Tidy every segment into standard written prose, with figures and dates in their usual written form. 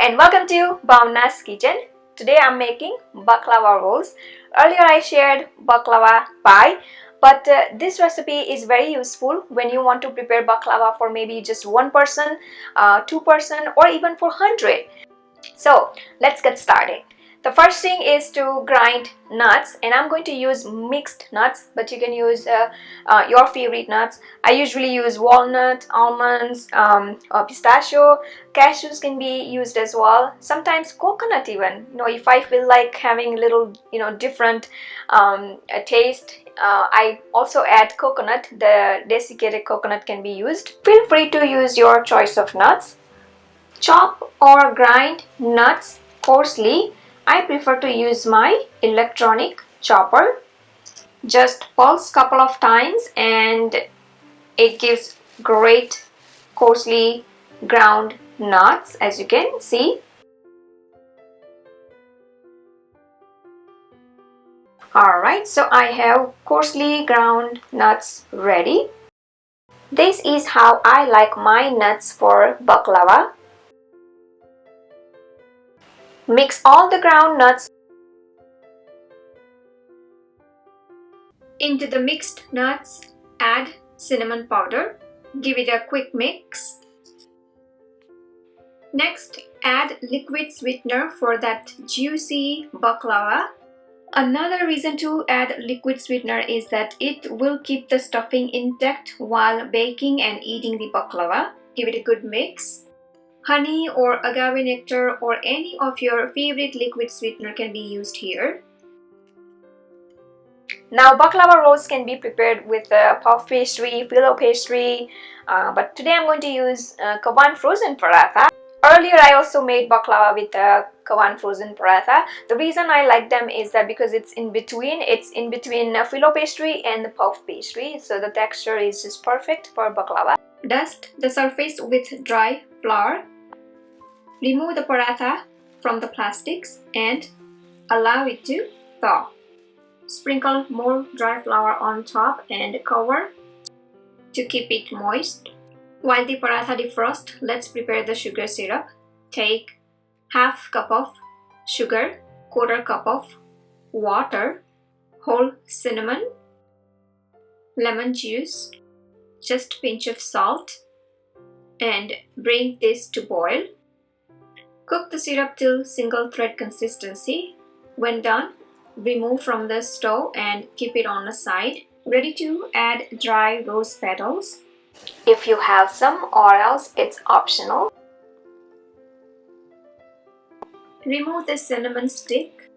and welcome to Bhavna's Kitchen. Today I'm making baklava rolls. Earlier I shared baklava pie, but this recipe is very useful when you want to prepare baklava for maybe just one person, two person, or even for 100. So let's get started. The first thing is to grind nuts, and I'm going to use mixed nuts, but you can use your favorite nuts. I usually use walnut, almonds, pistachio. Cashews can be used as well. Sometimes coconut even. If I feel like having a little different taste, I also add coconut. The desiccated coconut can be used. Feel free to use your choice of nuts. Chop or grind nuts coarsely. I prefer to use my electronic chopper. Just pulse couple of times and it gives great coarsely ground nuts, as you can see. Alright, so I have coarsely ground nuts ready. This is how I like my nuts for baklava. Mix all the ground nuts into the mixed nuts. Add cinnamon powder. Give it a quick mix. Next, add liquid sweetener for that juicy baklava. Another reason to add liquid sweetener is that it will keep the stuffing intact while baking and eating the baklava. Give it a good mix. Honey or agave nectar or any of your favorite liquid sweetener can be used here. Now baklava rolls can be prepared with puff pastry, pillow pastry, but today I'm going to use Kawan frozen paratha. Earlier I also made baklava with Kawan frozen paratha. The reason I like them is that because it's in between filo pastry and the puff pastry, so the texture is just perfect for baklava. Dust the surface with dry flour. Remove the paratha from the plastics and allow it to thaw. Sprinkle more dry flour on top and cover to keep it moist. While the paratha defrosts, let's prepare the sugar syrup. Take half cup of sugar, quarter cup of water, whole cinnamon, lemon juice, just pinch of salt, and bring this to boil. Cook the syrup till single thread consistency. When done, remove from the stove and keep it on the side. Ready to add dry rose petals if you have some, or else it's optional. Remove the cinnamon stick.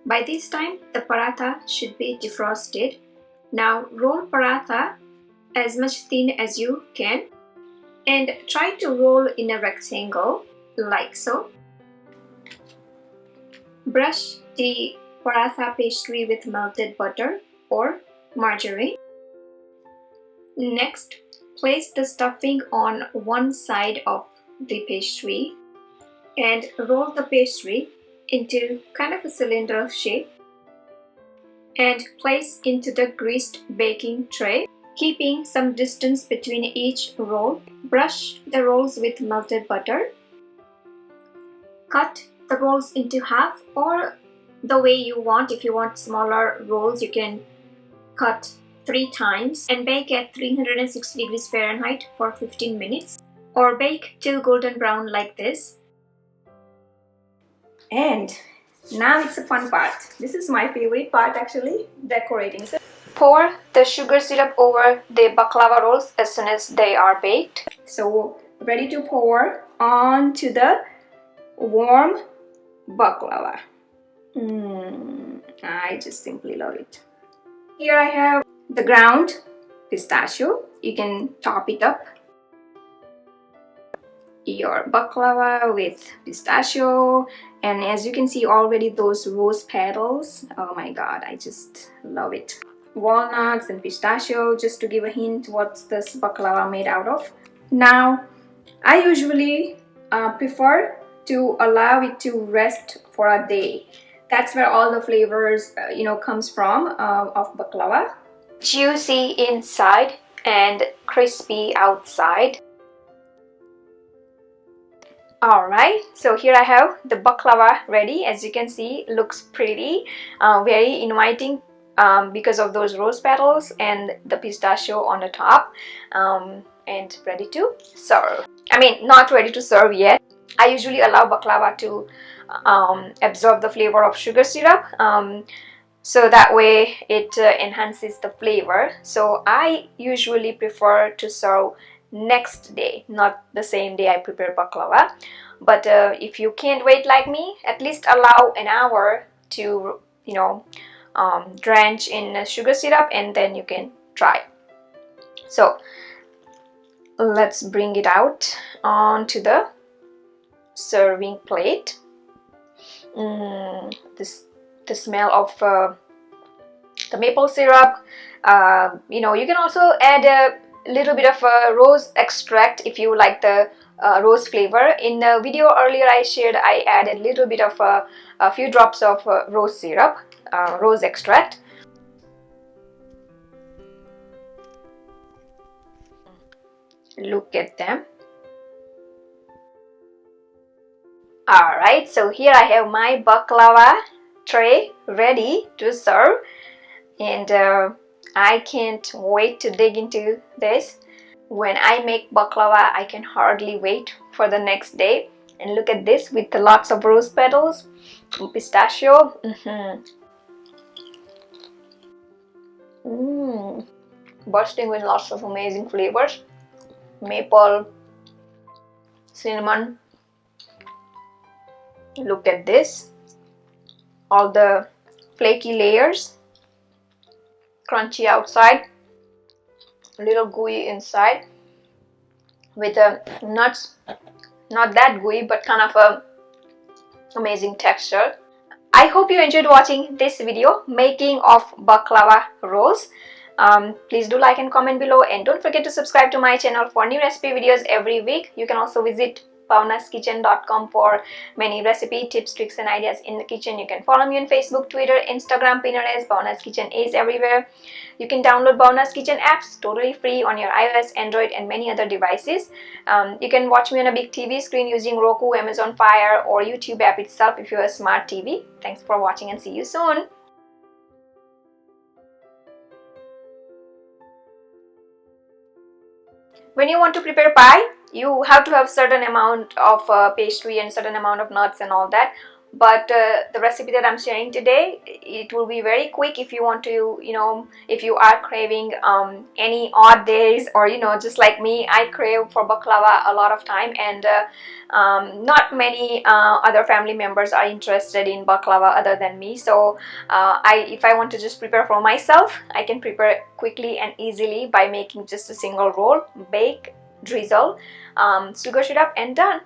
By this time the paratha should be defrosted. Now roll paratha as much thin as you can and try to roll in a rectangle like so. Brush the paratha pastry with melted butter or margarine. Next, place the stuffing on one side of the pastry and roll the pastry into kind of a cylinder shape and place into the greased baking tray, keeping some distance between each roll. Brush the rolls with melted butter. Cut the rolls into half or the way you want. If you want smaller rolls, you can cut 3 times and bake at 360 degrees Fahrenheit for 15 minutes or bake till golden brown like this. And now it's a fun part. This is my favorite part actually, decorating. So pour the sugar syrup over the baklava rolls as soon as they are baked. So ready to pour onto the warm baklava. I just simply love it. Here I have the ground pistachio. You can top it up your baklava with pistachio, and as you can see already those rose petals, oh my god, I just love it. Walnuts and pistachio, just to give a hint what's this baklava made out of. Now I usually prefer to allow it to rest for a day. That's where all the flavors comes from of baklava. Juicy inside and crispy outside. Alright, so here I have the baklava ready. As you can see, looks pretty, very inviting because of those rose petals and the pistachio on the top, and ready to serve. I mean, not ready to serve yet. I usually allow baklava to absorb the flavor of sugar syrup, so that way it enhances the flavor. So I usually prefer to serve next day, not the same day I prepare baklava. But if you can't wait like me, at least allow an hour to, you know, drench in sugar syrup, and then you can try. So let's bring it out onto the serving plate. The smell of the maple syrup. You know, you can also add a little bit of rose extract if you like the rose flavor. In the video earlier I shared, I added a little bit of a few drops of rose syrup, rose extract. Look at them. Alright, so here I have my baklava tray ready to serve, and I can't wait to dig into this. When I make baklava, I can hardly wait for the next day. And look at this, with lots of rose petals, pistachio. Bursting with lots of amazing flavors. Maple, cinnamon. Look at this, all the flaky layers, crunchy outside, a little gooey inside, with nuts, not that gooey but kind of a amazing texture. I hope you enjoyed watching this video, making of baklava rolls. Please do like and comment below, and don't forget to subscribe to my channel for new recipe videos every week. You can also visit bhavnaskitchen.com for many recipe tips, tricks and ideas in the kitchen. You can follow me on Facebook, Twitter, Instagram, Pinterest. Bhavna's Kitchen is everywhere. You can download Bhavna's Kitchen apps totally free on your iOS, Android and many other devices. You can watch me on a big TV screen using Roku, Amazon Fire or YouTube app itself if you have a smart TV. Thanks for watching and see you soon. When you want to prepare pie, you have to have certain amount of pastry and certain amount of nuts and all that. But the recipe that I'm sharing today, it will be very quick if you want to, you know, if you are craving any odd days, or you know, just like me, I crave for baklava a lot of time, and not many other family members are interested in baklava other than me. So if I want to just prepare for myself, I can prepare quickly and easily by making just a single roll, bake, drizzle, sugar syrup, and done.